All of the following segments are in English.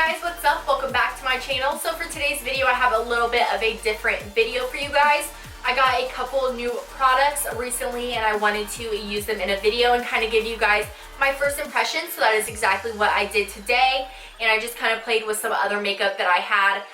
guys, what's up? Welcome back to my channel. So for today's video, I have a little bit of a different video for you guys. I got a couple new products recently and I wanted to use them in a video and kind of give you guys my first impressions. So that is exactly what I did today, and I just kind of played with some other makeup that I had.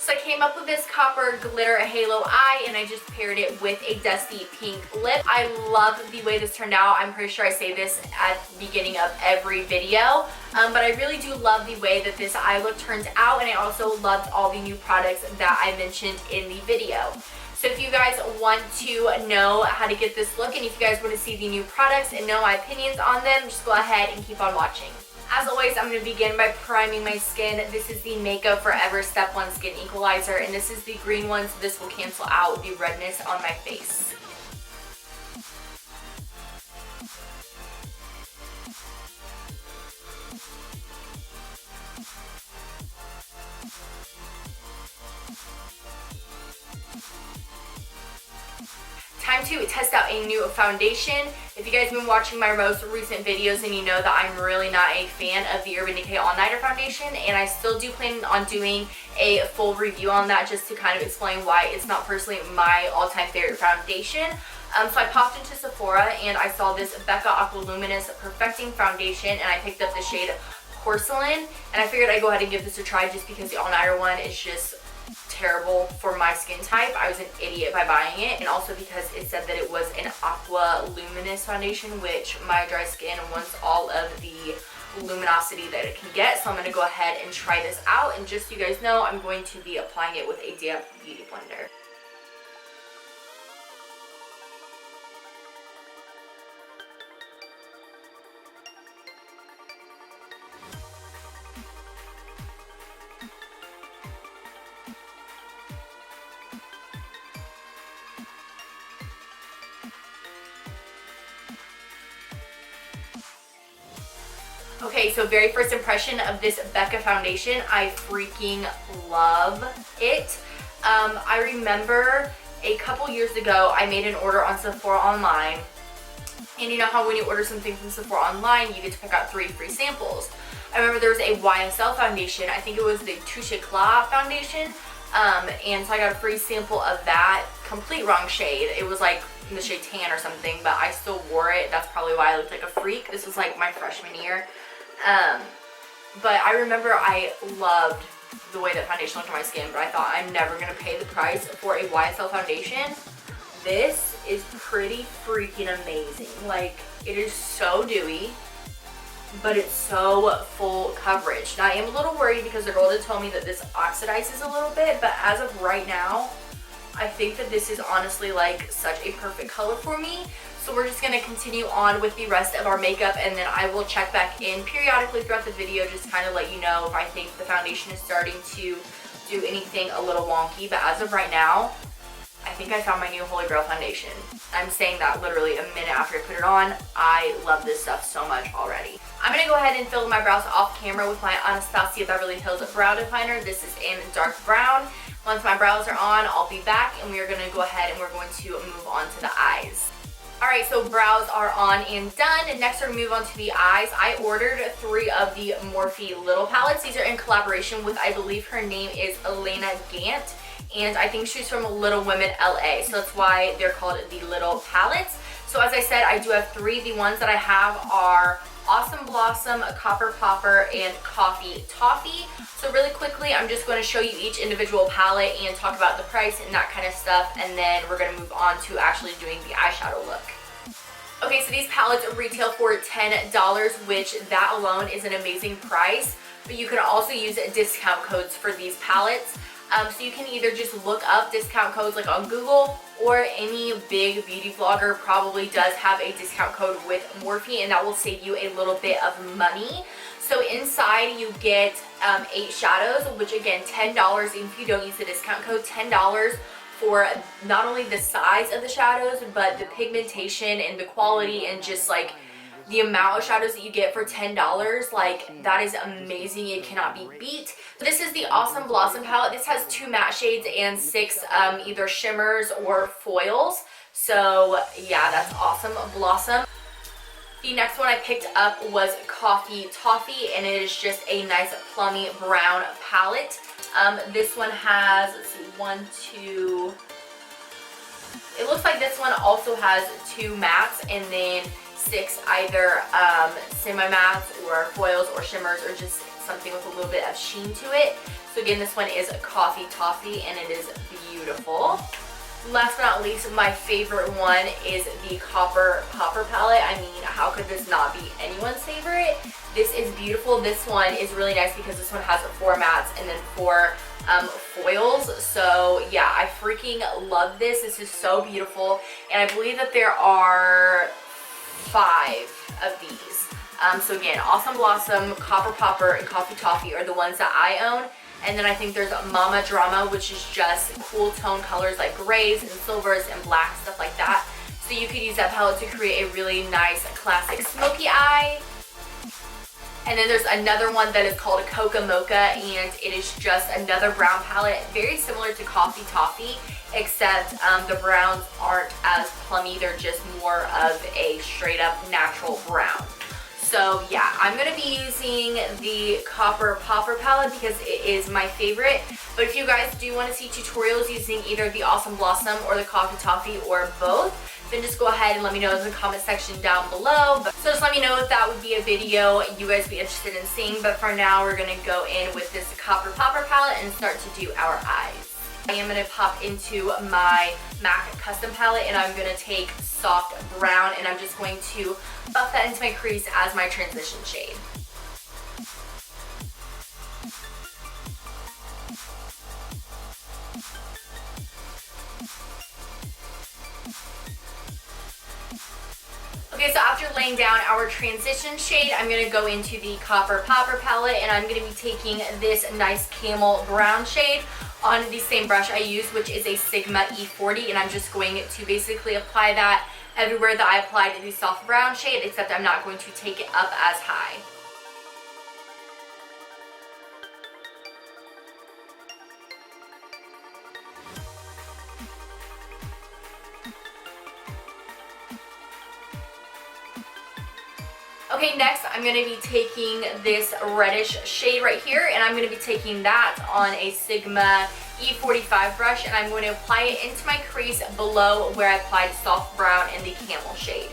So I came up with this copper glitter halo eye and I just paired it with a dusty pink lip. I love the way this turned out. I'm pretty sure I say this at the beginning of every video, but I really do love the way that this eye look turns out, and I also loved all the new products that I mentioned in the video. So if you guys want to know how to get this look, and if you guys want to see the new products and know my opinions on them, just go ahead and keep on watching. As always, I'm going to begin by priming my skin. This is the Makeup Forever Step 1 Skin Equalizer, and this is the green one, so this will cancel out the redness on my face. Time to test out a new foundation. If you guys have been watching my most recent videos, then you know that I'm really not a fan of the Urban Decay All Nighter foundation, and I still do plan on doing a full review on that just to kind of explain why it's not personally my all-time favorite foundation. So I popped into Sephora and I saw this Becca Aqualuminous Perfecting Foundation, and I picked up the shade Porcelain, and I figured I'd go ahead and give this a try just because the All Nighter one is just terrible for my skin type. I was an idiot by buying it, and also because it said that it was an aqua luminous foundation, which my dry skin wants all of the luminosity that it can get. So I'm going to go ahead and try this out, and just so you guys know, I'm going to be applying it with a damp beauty blender. Okay, so very first impression of this Becca foundation, I freaking love it. I remember a couple years ago, I made an order on Sephora online, and you know how when you order something from Sephora online, you get to pick out 3 free samples. I remember there was a YSL foundation, I think it was the Touche Éclat foundation, and so I got a free sample of that, complete wrong shade. It was like in the shade tan or something, but I still wore it. That's probably why I looked like a freak. This was like my freshman year. But I remember I loved the way that foundation looked on my skin, but I thought I'm never going to pay the price for a YSL foundation. This is pretty freaking amazing. Like, it is so dewy, but it's so full coverage. Now I am a little worried because the girl did tell me that this oxidizes a little bit, but as of right now, I think that this is honestly like such a perfect color for me. So we're just going to continue on with the rest of our makeup, and then I will check back in periodically throughout the video just to kind of let you know if I think the foundation is starting to do anything a little wonky. But as of right now, I think I found my new Holy Grail foundation. I'm saying that literally a minute after I put it on. I love this stuff so much already. I'm going to go ahead and fill my brows off camera with my Anastasia Beverly Hills Brow Definer. This is in dark brown. Once my brows are on, I'll be back, and we are going to go ahead and we're going to move on to the eyes. Alright, so brows are on and done, and next we're going to move on to the eyes. I ordered 3 of the Morphe Little palettes. These are in collaboration with, I believe her name is Elena Gant, and I think she's from Little Women LA, so that's why they're called the Little palettes. So as I said, I do have 3. The ones that I have are Awesome Blossom, Copper Popper, and Coffee Toffee. So really quickly, I'm just going to show you each individual palette and talk about the price and that kind of stuff, and then we're going to move on to actually doing the eyeshadow look. Okay, so these palettes retail for $10, which that alone is an amazing price, but you can also use discount codes for these palettes. So you can either just look up discount codes like on Google, or any big beauty vlogger probably does have a discount code with Morphe, and that will save you a little bit of money. So inside you get 8 shadows, which again, $10, even if you don't use the discount code, $10 for not only the size of the shadows, but the pigmentation and the quality and just like the amount of shadows that you get for $10, like that is amazing. It cannot be beat. This is the Awesome Blossom palette. This has 2 matte shades and 6 either shimmers or foils. So yeah, that's Awesome Blossom. The next one I picked up was Coffee Toffee, and it is just a nice plummy brown palette. This one has, let's see, 1, 2, it looks like this one also has 2 mattes and then 6 either semi-mattes or foils or shimmers or just something with a little bit of sheen to it. So again, this one is Coffee Toffee and it is beautiful. Last but not least, my favorite one is the Copper palette. I mean, how could this not be anyone's favorite? This is beautiful. This one is really nice because this one has 4 mattes and then 4 foils. So yeah, I freaking love this. This is so beautiful. And I believe that there are 5 of these. So again, Awesome Blossom, Copper Popper, and Coffee Toffee are the ones that I own. And then I think there's Mama Drama, which is just cool tone colors like grays and silvers and black, stuff like that. So you could use that palette to create a really nice classic smoky eye. And then there's another one that is called Coca Mocha, and it is just another brown palette, very similar to Coffee Toffee, except the browns aren't as plummy. They're just more of a straight up natural brown. So yeah, I'm going to be using the Copper Popper palette because it is my favorite. But if you guys do want to see tutorials using either the Awesome Blossom or the Coffee Toffee or both, then just go ahead and let me know in the comment section down below. So just let me know if that would be a video you guys would be interested in seeing. But for now, we're going to go in with this Copper Popper palette and start to do our eyes. I am going to pop into my MAC Custom palette and I'm going to take soft brown and I'm just going to buff that into my crease as my transition shade. Okay, so after laying down our transition shade, I'm going to go into the Copper Popper palette and I'm going to be taking this nice camel brown shade on the same brush I use, which is a Sigma E40, and I'm just going to basically apply that everywhere that I applied the soft brown shade, except I'm not going to take it up as high. Okay, next I'm going to be taking this reddish shade right here and I'm going to be taking that on a Sigma E45 brush and I'm going to apply it into my crease below where I applied soft brown in the camel shade.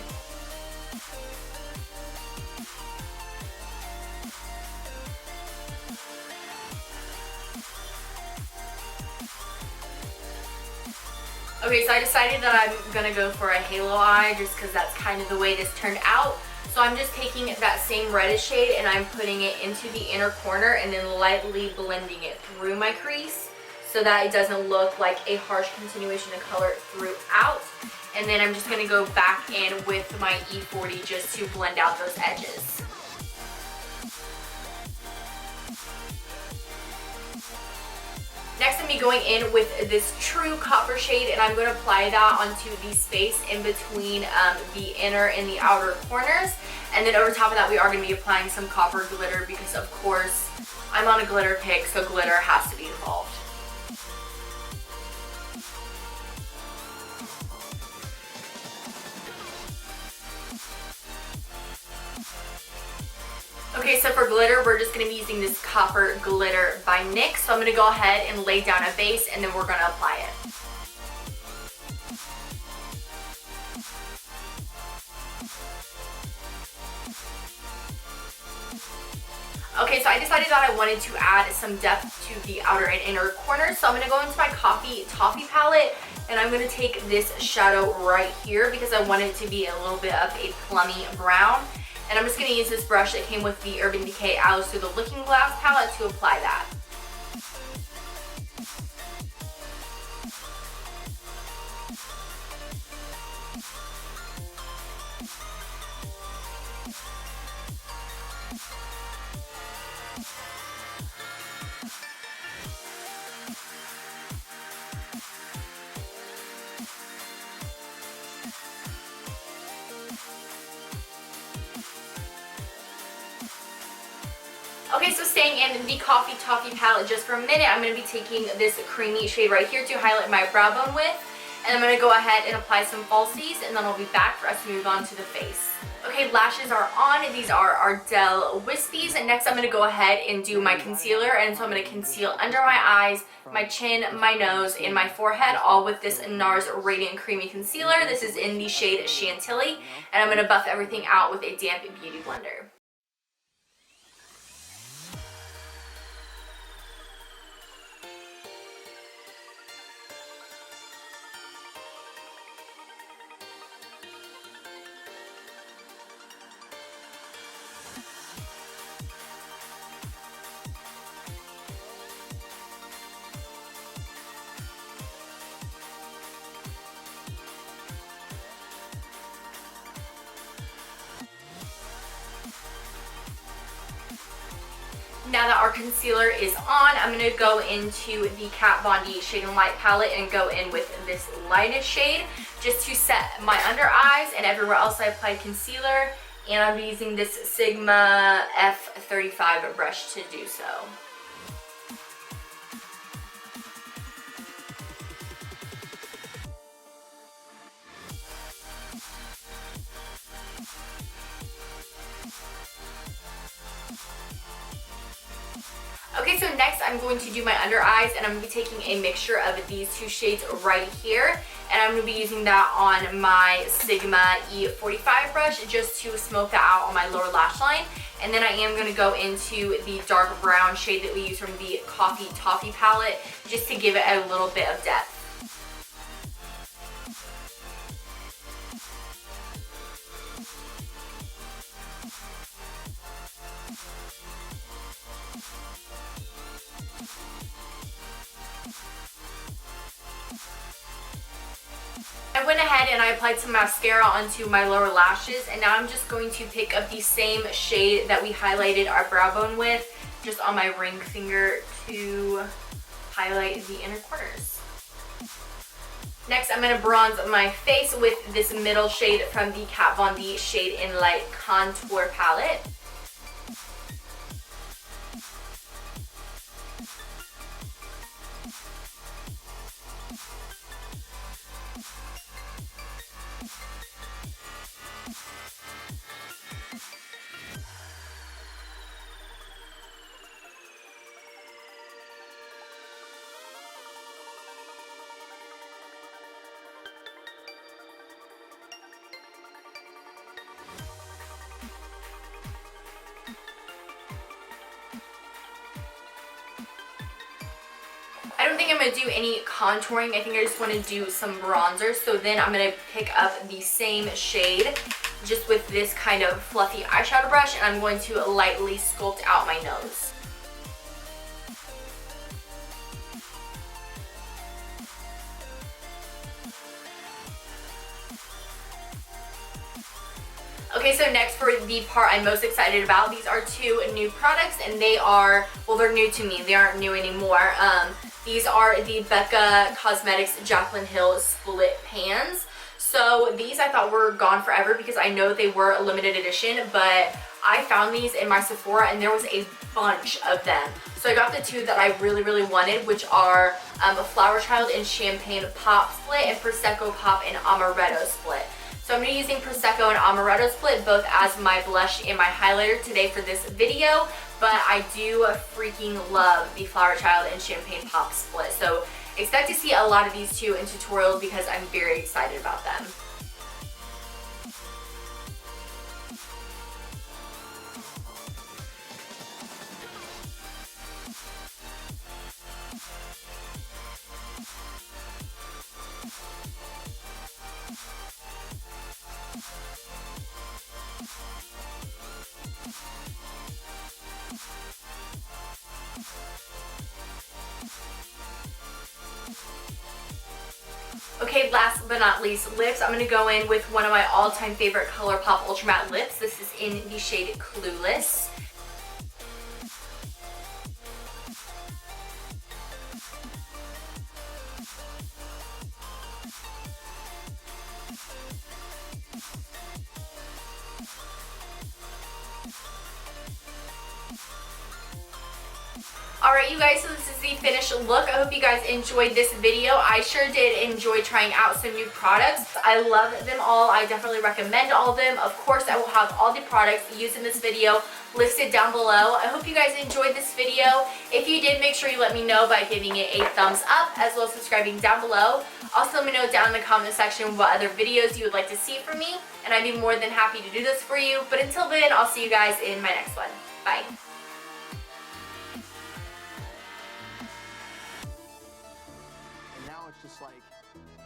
Okay, so I decided that I'm going to go for a halo eye just because that's kind of the way this turned out. So I'm just taking that same reddish shade and I'm putting it into the inner corner and then lightly blending it through my crease so that it doesn't look like a harsh continuation of color throughout. And then I'm just going to go back in with my E40 just to blend out those edges. Next, I'm going to be going in with this true copper shade and I'm going to apply that onto the space in between the inner and the outer corners. And then over top of that, we are going to be applying some copper glitter because, of course, I'm on a glitter kick, so glitter has to be involved. Okay, so for glitter, we're just going to be using this Copper Glitter by NYX. So I'm going to go ahead and lay down a base and then we're going to apply it. Okay, so I decided that I wanted to add some depth to the outer and inner corners. So I'm going to go into my Coffee Toffee palette and I'm going to take this shadow right here because I want it to be a little bit of a plummy brown. And I'm just going to use this brush that came with the Urban Decay Alice Through the Looking Glass palette to apply that. Okay, so staying in the Coffee Toffee palette just for a minute, I'm going to be taking this creamy shade right here to highlight my brow bone with. And I'm going to go ahead and apply some falsies, and then I'll be back for us to move on to the face. Okay, lashes are on. These are Ardell Whispies. And next I'm going to go ahead and do my concealer. And so I'm going to conceal under my eyes, my chin, my nose, and my forehead, all with this NARS Radiant Creamy Concealer. This is in the shade Chantilly. And I'm going to buff everything out with a damp beauty blender. Now that our concealer is on, I'm going to go into the Kat Von D Shade and Light palette and go in with this lightest shade just to set my under eyes, and everywhere else I applied concealer. And I'm using this Sigma F35 brush to do so. Okay, so next I'm going to do my under eyes, and I'm going to be taking a mixture of these two shades right here, and I'm going to be using that on my Sigma E45 brush just to smoke that out on my lower lash line. And then I am going to go into the dark brown shade that we use from the Coffee Toffee palette just to give it a little bit of depth. I went ahead and I applied some mascara onto my lower lashes, and now I'm just going to pick up the same shade that we highlighted our brow bone with, just on my ring finger to highlight the inner corners. Next, I'm going to bronze my face with this middle shade from the Kat Von D Shade and Light Contour palette. I don't think I'm going to do any contouring. I think I just want to do some bronzer. So then I'm going to pick up the same shade just with this kind of fluffy eyeshadow brush, and I'm going to lightly sculpt out my nose. Okay, so next for the part I'm most excited about, these are two new products, and they are, well, they're new to me. They aren't new anymore. These are the Becca Cosmetics Jaclyn Hill Split Pans. So these I thought were gone forever because I know they were a limited edition, but I found these in my Sephora and there was a bunch of them. So I got the two that I really wanted, which are a Flower Child and Champagne Pop Split and Prosecco Pop and Amaretto Split. So I'm going to be using Prosecco and Amaretto Split both as my blush and my highlighter today for this video, but I do freaking love the Flower Child and Champagne Pop Split. So expect to see a lot of these two in tutorials because I'm very excited about them. Okay, last but not least, lips. I'm going to go in with one of my all-time favorite ColourPop Ultra Matte lips. This is in the shade Clueless. Alright Alright you guys, so this is the finished look. I hope you guys enjoyed this video. I sure did enjoy trying out some new products. I love them all. I definitely recommend all of them. Of course, I will have all the products used in this video listed down below. I hope you guys enjoyed this video. If you did, make sure you let me know by giving it a thumbs up, as well as subscribing down below. Also, let me know down in the comment section what other videos you would like to see from me, and I'd be more than happy to do this for you. But until then, I'll see you guys in my next one. Bye. And now it's just like,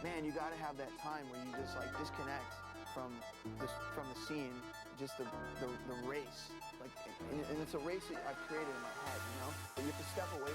man, you gotta have that time where you just like disconnect from the scene, just the race. Like, and it's a race that I've created in my head, you know? But you have to step away